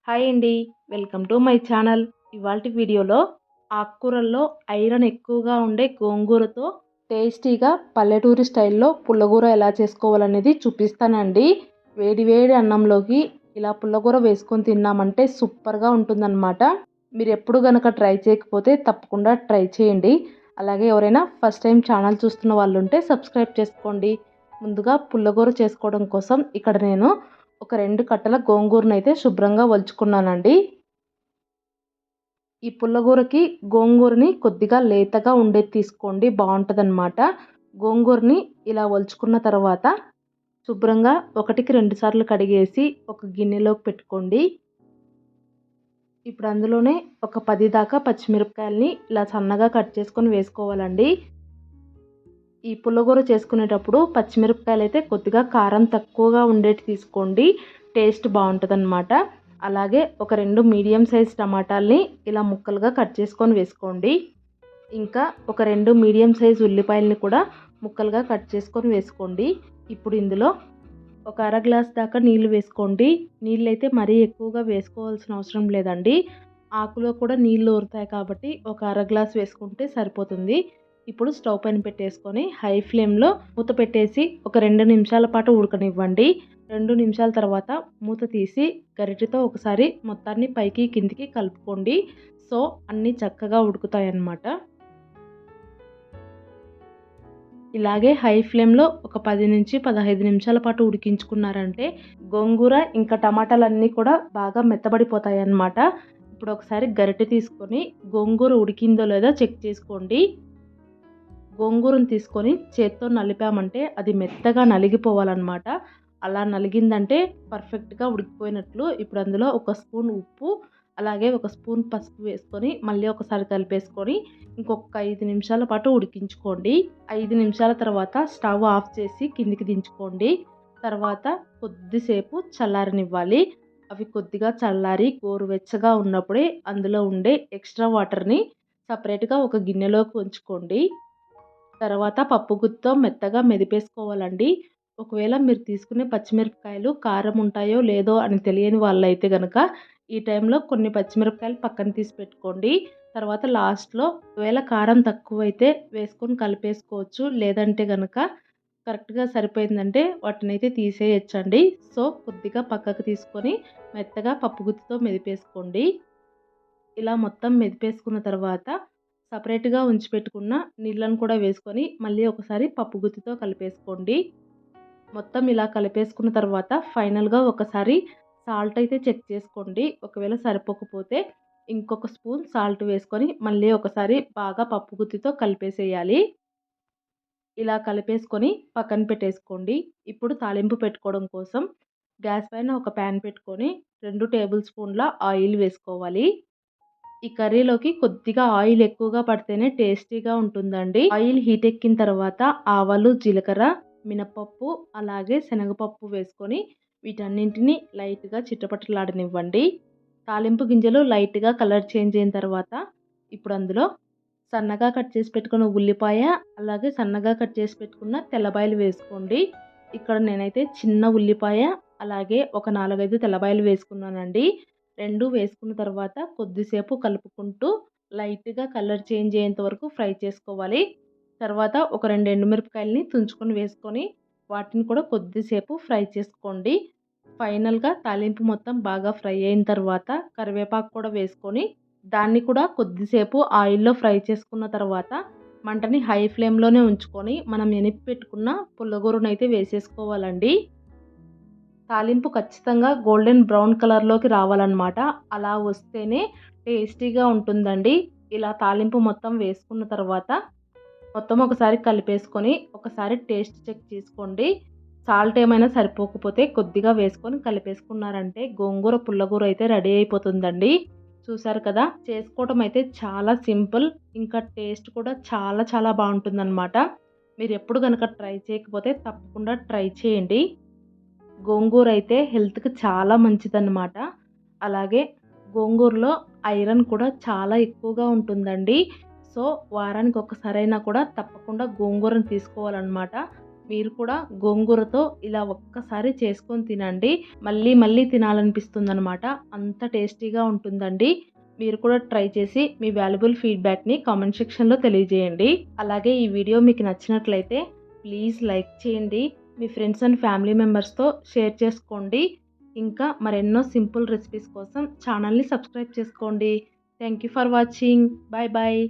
Hi అండి. Welcome to my channel. ఇవాల్టి వీడియోలో ఆకుకూరల్లో ఐరన్ ఎక్కువగా ఉండే గోంగూరతో టేస్టీగా పల్లెటూరి స్టైల్లో పుల్లగూర ఎలా చేసుకోవాలనేది చూపిస్తానండి. వేడి వేడి అన్నంలోకి ఇలా పుల్లగూర వేసుకొని తిన్నామంటే సూపర్గా ఉంటుందన్నమాట. మీరు ఎప్పుడు గనక ట్రై చేయకపోతే తప్పకుండా ట్రై చేయండి. అలాగే ఎవరైనా ఫస్ట్ టైం ఛానల్ చూస్తున్న వాళ్ళు ఉంటే సబ్స్క్రైబ్ చేసుకోండి. ముందుగా పుల్లగూర చేసుకోవడం కోసం ఇక్కడ నేను ఒక 2 కట్టల గోంగూరనైతే శుభ్రంగా ఒలుచుకున్నానండి. ఈ పుల్లగూరకి గోంగూరని కొద్దిగా లేతగా ఉండేది తీసుకోండి, బావుంటదనమాట. గోంగూరని ఇలా ఒలుచుకున్న తర్వాత శుభ్రంగా 1కి 2 సార్లు కడిగేసి ఒక గిన్నెలోకి పెట్టుకోండి. ఇప్పుడు అందులోనే ఒక 10 దాకా పచ్చిమిరపకాయలని ఇలా సన్నగా కట్ చేసుకొని వేసుకోవాలండి. ఈ పుల్లగూర చేసుకునేటప్పుడు పచ్చిమిరపకాయలైతే కొద్దిగా కారం తక్కువగా ఉండేటి తీసుకోండి, టేస్ట్ బాగుంటుందన్నమాట. అలాగే ఒక 2 మీడియం సైజ్ టమాటాలని ఇలా ముక్కలుగా కట్ చేసుకొని వేసుకోండి. ఇంకా ఒక 2 మీడియం సైజ్ ఉల్లిపాయలని కూడా ముక్కలుగా కట్ చేసుకొని వేసుకోండి. ఇప్పుడు ఇందులో ఒక అర గ్లాస్ దాకా నీళ్లు వేసుకోండి. నీళ్ళైతే మరీ ఎక్కువగా వేసుకోవాల్సిన అవసరం లేదండి. ఆకులో కూడా నీళ్ళు ఊరుతాయి కాబట్టి ఒక అర గ్లాస్ వేసుకుంటే సరిపోతుంది. ఇప్పుడు స్టవ్ పైన పెట్టేసుకొని హై ఫ్లేమ్లో మూత పెట్టేసి ఒక 2 నిమిషాల పాటు ఉడకనివ్వండి. 2 నిమిషాల తర్వాత మూత తీసి గరిటెతో ఒకసారి మొత్తాన్ని పైకి కిందికి కలుపుకోండి. సో అన్నీ చక్కగా ఉడుకుతాయి అన్నమాట. ఇలాగే హై ఫ్లేమ్లో ఒక 10 నుంచి 15 నిమిషాల పాటు ఉడికించుకున్నారంటే గోంగూర ఇంకా టమాటాలన్నీ కూడా బాగా మెత్తబడిపోతాయి అన్నమాట. ఇప్పుడు ఒకసారి గరిటె తీసుకొని గోంగూర ఉడికిందో లేదో చెక్ చేసుకోండి. గోంగూరను తీసుకొని చేత్తో నలిపామంటే అది మెత్తగా నలిగిపోవాలన్నమాట. అలా నలిగిందంటే పర్ఫెక్ట్గా ఉడికిపోయినట్లు. ఇప్పుడు అందులో ఒక స్పూన్ ఉప్పు, అలాగే ఒక స్పూన్ పసుపు వేసుకొని మళ్ళీ ఒకసారి కలిపేసుకొని ఇంకొక 5 నిమిషాల పాటు ఉడికించుకోండి. 5 నిమిషాల తర్వాత స్టవ్ ఆఫ్ చేసి కిందికి దించుకోండి. తర్వాత కొద్దిసేపు చల్లారనివ్వాలి. అవి కొద్దిగా చల్లారి గోరువెచ్చగా ఉన్నప్పుడే అందులో ఉండే ఎక్స్ట్రా వాటర్ని సపరేట్గా ఒక గిన్నెలోకి ఉంచుకోండి. తర్వాత పప్పు గుత్తితో మెత్తగా మెదిపేసుకోవాలండి. ఒకవేళ మీరు తీసుకునే పచ్చిమిరపకాయలు కారం ఉంటాయో లేదో అని తెలియని వాళ్ళైతే గనక ఈ టైంలో కొన్ని పచ్చిమిరపకాయలు పక్కన తీసి పెట్టుకోండి. తర్వాత లాస్ట్‌లో ఒకవేళ కారం తక్కువైతే వేసుకొని కలిపేసుకోవచ్చు. లేదంటే గనక కరెక్ట్‌గా సరిపోయిందంటే వాటినైతే తీసేయొచ్చండి. సో కొద్దిగా పక్కకు తీసుకొని మెత్తగా పప్పు గుత్తితో మెదిపేసుకోండి. ఇలా మొత్తం మెదిపేసుకున్న తర్వాత సపరేట్‌గా ఉంచిపెట్టుకున్న నీళ్ళను కూడా వేసుకొని మళ్ళీ ఒకసారి పప్పు గుత్తితో కలిపేసుకోండి. మొత్తం ఇలా కలిపేసుకున్న తర్వాత ఫైనల్‌గా ఒకసారి సాల్ట్ అయితే చెక్ చేసుకోండి. ఒకవేళ సరిపోకపోతే ఇంకొక స్పూన్ సాల్ట్ వేసుకొని మళ్ళీ ఒకసారి బాగా పప్పు గుత్తితో కలిపేసేయాలి. ఇలా కలిపేసుకొని పక్కన పెట్టేసుకోండి. ఇప్పుడు తాలింపు పెట్టుకోవడం కోసం గ్యాస్ పైన ఒక ప్యాన్ పెట్టుకొని 2 టేబుల్ స్పూన్ల ఆయిల్ వేసుకోవాలి. ఈ కర్రీలోకి కొద్దిగా ఆయిల్ ఎక్కువగా పడితేనే టేస్టీగా ఉంటుందండి. ఆయిల్ హీట్ ఎక్కిన తర్వాత ఆవాలు, జీలకర్ర, మినపప్పు, అలాగే శనగపప్పు వేసుకొని వీటన్నింటిని లైట్‌గా చిటపటలాడనివ్వండి. తాలింపు గింజలు లైట్‌గా కలర్ చేంజ్ అయిన తర్వాత ఇప్పుడు అందులో సన్నగా కట్ చేసి పెట్టుకున్న ఉల్లిపాయ, అలాగే సన్నగా కట్ చేసి పెట్టుకున్న తెల్లబాయలు వేసుకోండి. ఇక్కడ నేనైతే చిన్న ఉల్లిపాయ, అలాగే ఒక 4, 5 తెల్లబాయలు వేసుకున్నానండి. 2 వేసుకున్న తర్వాత కొద్దిసేపు కలుపుకుంటూ లైట్‌గా కలర్ చేంజ్ అయ్యేంత వరకు ఫ్రై చేసుకోవాలి. తర్వాత ఒక 2 ఎండుమిరపకాయలని తుంచుకొని వేసుకొని వాటిని కూడా కొద్దిసేపు ఫ్రై చేసుకోండి. ఫైనల్‌గా తాలింపు మొత్తం బాగా ఫ్రై అయిన తర్వాత కరివేపాకు కూడా వేసుకొని దాన్ని కూడా కొద్దిసేపు ఆయిల్‌లో ఫ్రై చేసుకున్న తర్వాత మంటని హై ఫ్లేమ్‌లోనే ఉంచుకొని మనం ఎనిపి పెట్టుకున్న పుల్లగూరనైతే వేసేసుకోవాలండి. తాలింపు ఖచ్చితంగా గోల్డెన్ బ్రౌన్ కలర్‌లోకి రావాలన్నమాట. అలా వస్తేనే టేస్టీగా ఉంటుందండి. ఇలా తాలింపు మొత్తం వేసుకున్న తర్వాత మొత్తం ఒకసారి కలిపేసుకొని ఒకసారి టేస్ట్ చెక్ చేసుకోండి. సాల్ట్ ఏమైనా సరిపోకపోతే కొద్దిగా వేసుకొని కలిపేసుకున్నారంటే గోంగూర పుల్లగూర అయితే రెడీ అయిపోతుందండి. చూసారు కదా! చేసుకోవటం అయితే చాలా సింపుల్. ఇంకా టేస్ట్ కూడా చాలా చాలా బాగుంటుందన్నమాట. మీరు ఎప్పుడు గనక ట్రై చేయకపోతే తప్పకుండా ట్రై చేయండి. గోంగూర అయితే హెల్త్‌కి చాలా మంచిదన్నమాట. అలాగే గోంగూరలో ఐరన్ కూడా చాలా ఎక్కువగా ఉంటుందండి. సో వారానికి ఒక్కసారైనా కూడా తప్పకుండా గోంగూరను తీసుకోవాలన్నమాట. మీరు కూడా గోంగూరతో ఇలా ఒక్కసారి చేసుకొని తినండి. మళ్ళీ మళ్ళీ తినాలనిపిస్తుందనమాట. అంత టేస్టీగా ఉంటుందండి. మీరు కూడా ట్రై చేసి మీ వాల్యుబుల్ ఫీడ్‌బ్యాక్‌ని కామెంట్ సెక్షన్‌లో తెలియజేయండి. అలాగే ఈ వీడియో మీకు నచ్చినట్లయితే ప్లీజ్ లైక్ చేయండి. మీ ఫ్రెండ్స్ అండ్ ఫ్యామిలీ మెంబర్స్‌తో షేర్ చేసుకోండి. ఇంకా మరెన్నో సింపుల్ రెసిపీస్ కోసం ఛానల్‌ని సబ్స్క్రైబ్ చేసుకోండి. Thank you for watching. Bye bye.